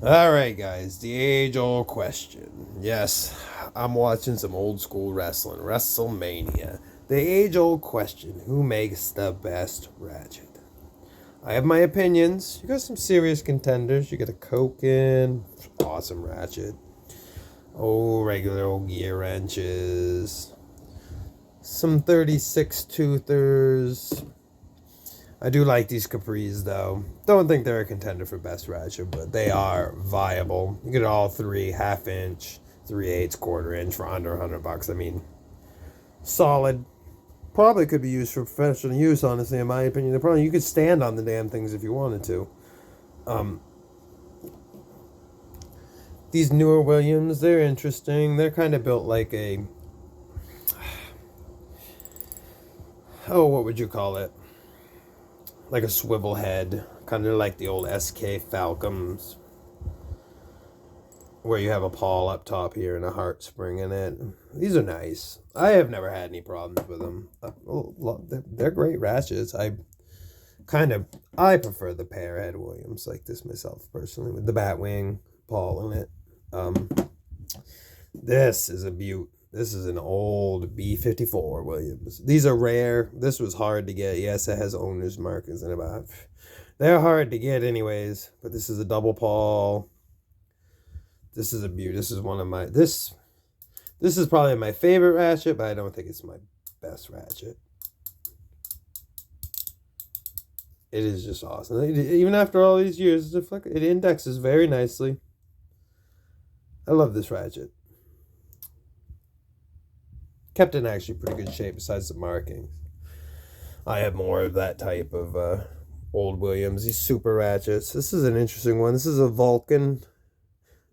Alright, guys, the age old question. Yes, I'm watching some old school wrestling, WrestleMania. The age old question: who makes the best Ratchet? I have my opinions. You got some serious contenders. You got a Koken, awesome Ratchet. Oh, regular old gear wrenches. Some 36 toothers. I do like these capris though. Don't think they're a contender for best ratchet, but they are viable. You get all three, half inch, 3/8, quarter inch for under $100. I mean, solid. Probably could be used for professional use. Honestly, in my opinion, the problem you could stand on the damn things if you wanted to. Um, these newer Williams, they're interesting. They're kind of built like a, oh, what would you call it? Like a swivel head, kind of like the old SK Falcons, where you have a pawl up top here and a heart spring in it. These are nice. I have never had any problems with them. They're great ratchets. I prefer the Pearhead Williams like this myself personally, with the Batwing pawl in it. Um, this is a beaut. This is an old B54 Williams. These are rare. This was hard to get. Yes, it has owner's markings in it, but they're hard to get anyways. But this is a double pawl. This is a beaut. This is one of my this is probably my favorite ratchet, but I don't think it's my best ratchet. It is just awesome. Even after all these years, it indexes very nicely. I love this ratchet. Kept in actually pretty good shape besides the markings. I have more of that type of old Williams. These super ratchets. This is an interesting one. This is a Vulcan.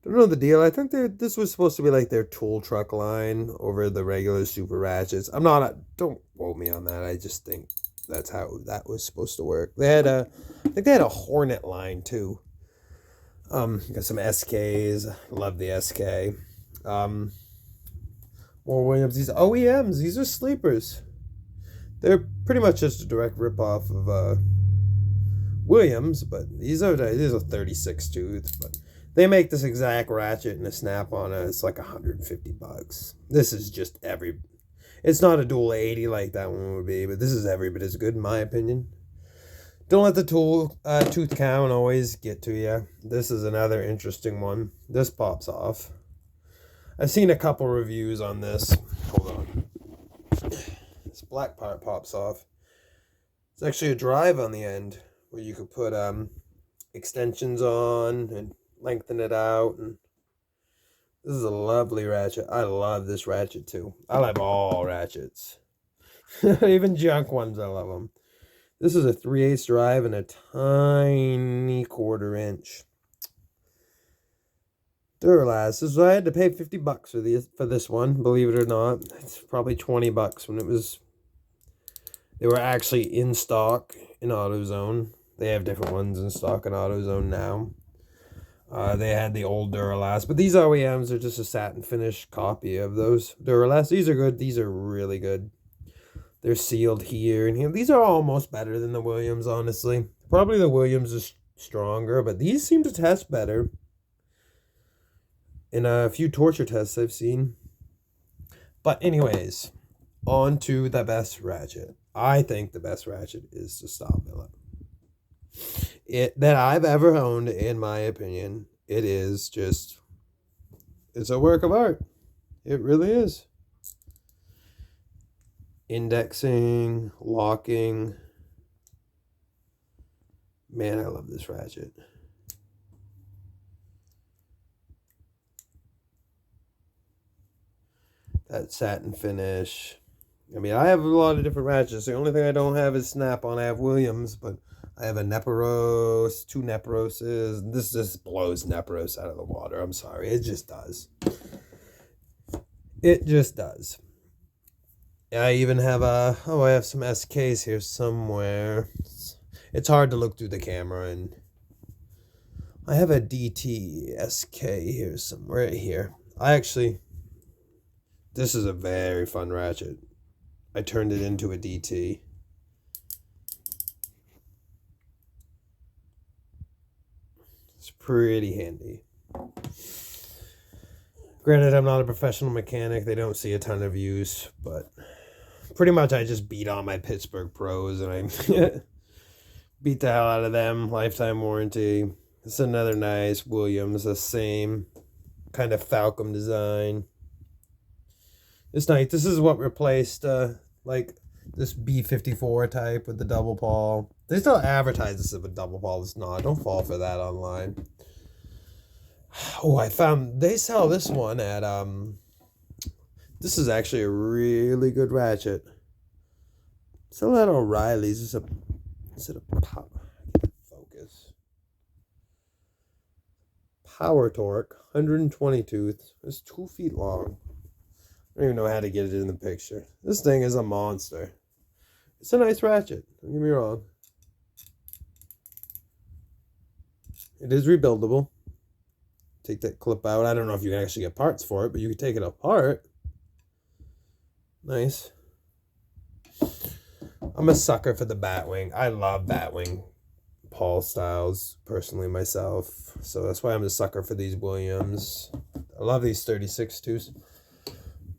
Don't know the deal. I think this was supposed to be like their tool truck line over the regular super ratchets. I'm not. Don't quote me on that. I just think that's how that was supposed to work. I think they had a Hornet line too. Got some SKs. Love the SK. More Williams. These OEMs. These are sleepers. They're pretty much just a direct ripoff of Williams, but these are 36 tooth, but they make this exact ratchet and a snap on it. It's like $150. This is just it's not a dual 80 like that one would be, but this is every bit as good in my opinion. Don't let the tooth count always get to you. This is another interesting one. This pops off. I've seen a couple reviews on this. Hold on. This black part pops off. It's actually a drive on the end where you could put extensions on and lengthen it out. And this is a lovely ratchet. I love this ratchet too. I love all ratchets. Even junk ones, I love them. This is a 3/8 drive and a tiny quarter inch. Duralast. So I had to pay $50 for this one, believe it or not. It's probably $20 when they were actually in stock in AutoZone. They have different ones in stock in AutoZone now. They had the old Duralast, but these OEMs are just a satin finish copy of those Duralast. These are good. These are really good. They're sealed here and here. These are almost better than the Williams, honestly. Probably the Williams is stronger, but these seem to test better in a few torture tests I've seen. But anyways, on to the best ratchet. I think the best ratchet is the Stop Billet. That I've ever owned, in my opinion. It's a work of art. It really is. Indexing, locking. Man, I love this ratchet. That satin finish. I mean, I have a lot of different ratchets. The only thing I don't have is Snap-on. I have Williams, but I have a Neparos, two Neparoses. This just blows Neparos out of the water. I'm sorry. It just does. It just does. I even have I have some SKs here somewhere. It's hard to look through the camera, and I have a DT SK here somewhere right here. This is a very fun ratchet. I turned it into a DT. It's pretty handy. Granted, I'm not a professional mechanic. They don't see a ton of use, but pretty much I just beat on my Pittsburgh Pros and I beat the hell out of them. Lifetime warranty. It's another nice Williams, the same kind of Falcon design. It's nice. This is what replaced like this B54 type with the double pawl. They still advertise this as a double pawl. It's not. Don't fall for that online. Oh, I found they sell this one at this is actually a really good ratchet. Sell that at O'Reilly's. Is it a power focus? Power torque, 120 tooth. It's 2 feet long. I don't even know how to get it in the picture. This thing is a monster. It's a nice ratchet. Don't get me wrong. It is rebuildable. Take that clip out. I don't know if you can actually get parts for it, but you can take it apart. Nice. I'm a sucker for the Batwing. I love Batwing Paul styles, personally, myself. So that's why I'm a sucker for these Williams. I love these 36 tooths.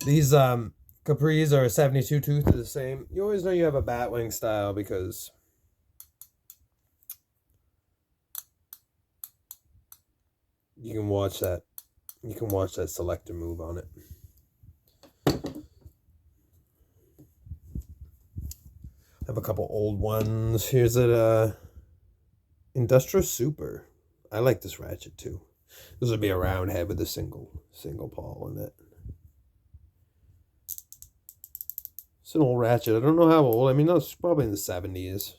These Capris are 72 tooth, the same. You always know you have a Batwing style because you can watch that. You can watch that selector move on it. I have a couple old ones. Here's a Industrial Super. I like this ratchet too. This would be a round head with a single pawl in it. It's an old ratchet. I don't know how old. I mean, that's probably in the 70s.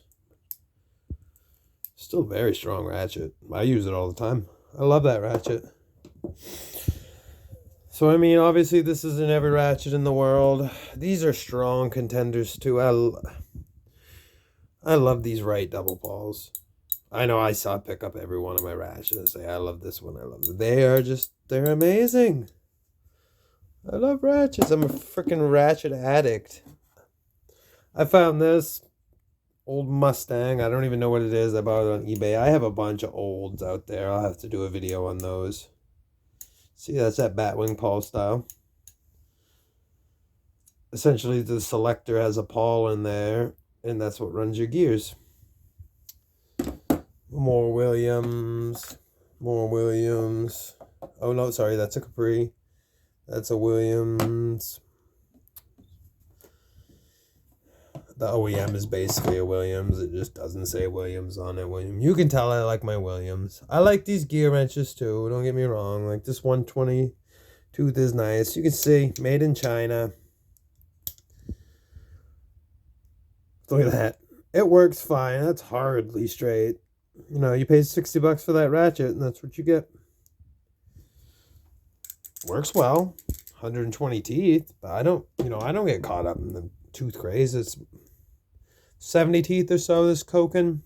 Still very strong ratchet. I use it all the time. I love that ratchet. So, I mean, obviously this isn't every ratchet in the world. These are strong contenders too. I love these right double pawls. I know I saw pick up every one of my ratchets and say, I love this one. I love it. They're amazing. I love ratchets. I'm a freaking ratchet addict. I found this old Mustang. I don't even know what it is. I bought it on eBay. I have a bunch of olds out there. I'll have to do a video on those. See, that's that Batwing pawl style. Essentially, the selector has a pawl in there, and that's what runs your gears. More Williams. More Williams. Oh, no, sorry. That's a Capri. That's a Williams. The OEM is basically a Williams. It just doesn't say Williams on it. You can tell I like my Williams. I like these gear wrenches too. Don't get me wrong. Like this 120 tooth is nice. You can see made in China. Look at that. It works fine. That's hardly straight. You know, you paid $60 for that ratchet, and that's what you get. Works well. 120 teeth, but I don't get caught up in the tooth craze. It's 70 teeth or so, this Koken.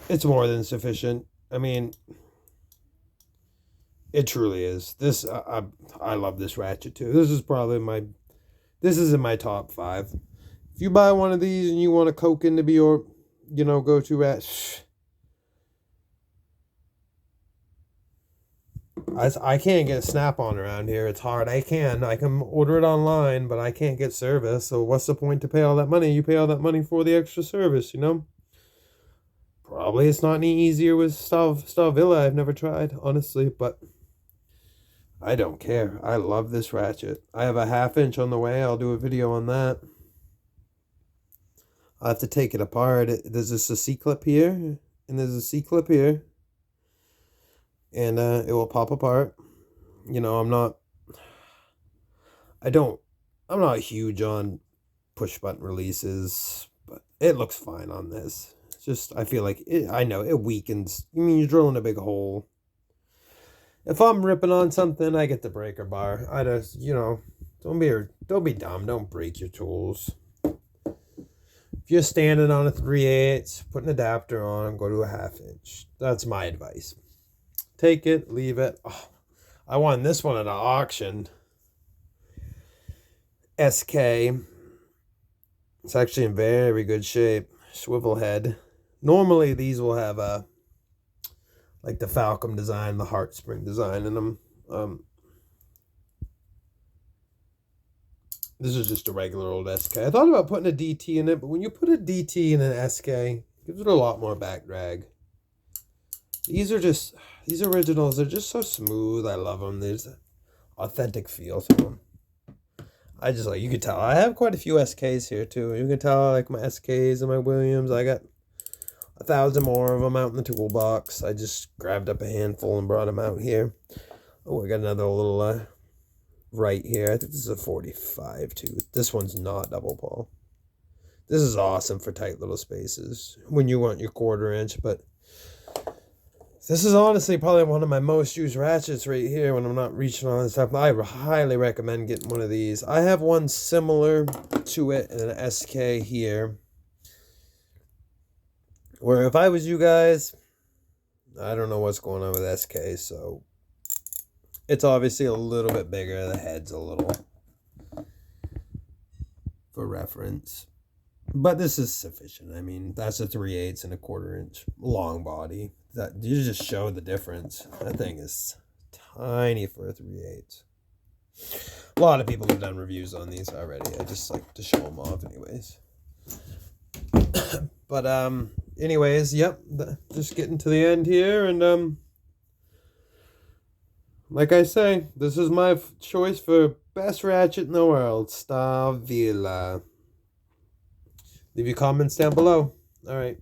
It's more than sufficient. I mean, it truly is. I love this ratchet too. This is in my top 5. If you buy one of these and you want a Koken to be your, go-to ratchet, I can't get Snap-on around here. It's hard. I can order it online, but I can't get service. So what's the point to pay all that money? You pay all that money for the extra service, Probably it's not any easier with Stavilla. I've never tried, honestly, but I don't care. I love this ratchet. I have a 1/2 inch on the way. I'll do a video on that. I'll have to take it apart. There's a C-clip here, and there's a C-clip here. And it will pop apart. I'm not huge on push button releases, but it looks fine on this. It's just, I feel like I know it weakens. I mean, you're drilling a big hole. If I'm ripping on something, I get the breaker bar. I just, don't be dumb. Don't break your tools. If you're standing on a 3/8, put an adapter on, go to a 1/2 inch. That's my advice. Take it, leave it. Oh, I won this one at an auction. SK. It's actually in very good shape. Swivel head. Normally these will have a like the Falcon design, the heart spring design in them. This is just a regular old SK. I thought about putting a DT in it, but when you put a DT in an SK, it gives it a lot more back drag. These originals, they're just so smooth. I love them. There's an authentic feel to them. I just like, you can tell. I have quite a few SKs here too. You can tell I like my SKs and my Williams. I got 1,000 more of them out in the toolbox. I just grabbed up a handful and brought them out here. Oh, I got another little right here. I think this is a 45 tooth. This one's not double paw. This is awesome for tight little spaces when you want your 1/4 inch, but this is honestly probably one of my most used ratchets right here when I'm not reaching on this stuff. I highly recommend getting one of these. I have one similar to it in an SK here, where if I was you guys, I don't know what's going on with SK, so it's obviously a little bit bigger. The head's a little, for reference. But this is sufficient. I mean, that's a 3/8 and a 1/4 inch long body. That you just show the difference. That thing is tiny for a 3/8. A lot of people have done reviews on these already. I just like to show them off anyways. But anyways, yep, just getting to the end here, and like I say, this is my choice for best ratchet in the world, Star Villa. Leave your comments down below. All right.